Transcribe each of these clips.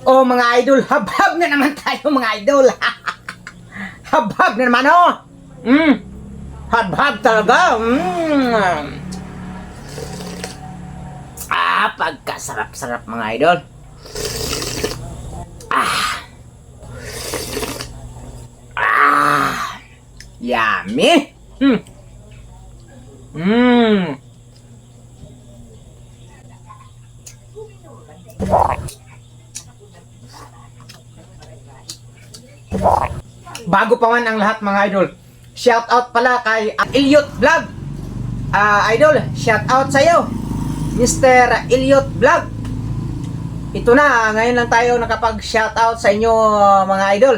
Oh mga idol, habhab na naman tayo mga idol. Habhab na naman oh. Habhab talaga. Pagkasarap-sarap mga idol. Yummy. Bago pa man ang lahat mga idol, shout out pala kay Elliot Vlog. Idol, shout out sa iyo, Mr. Elliot Vlog. Ito na, ngayon lang tayo nakapag shout out sa inyo mga idol.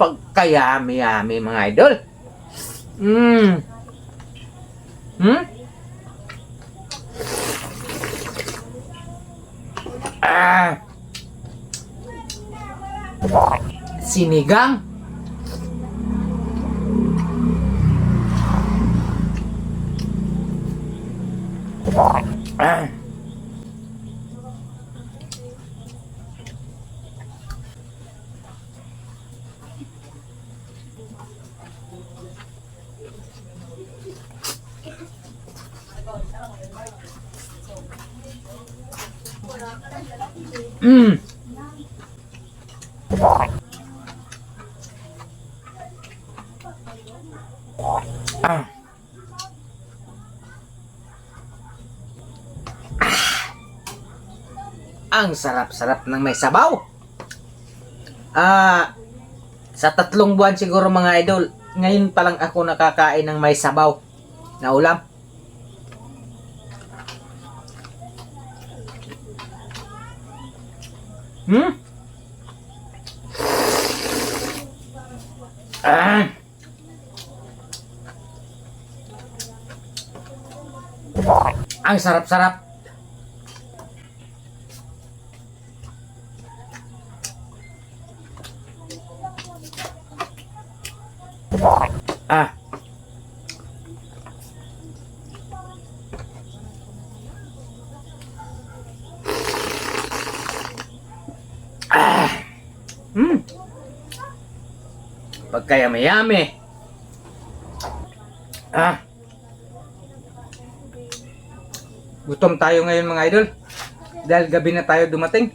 Pagkayami-yami mga idol. Sinigang. Ang sarap-sarap ng may sabaw. Sa 3 buwan siguro mga idol, ngayon pa lang ako nakakain ng may sabaw na ulam. Ang sarap-sarap. Pagkayami-yami. Gutom tayo ngayon mga idol. Dahil gabi na tayo dumating.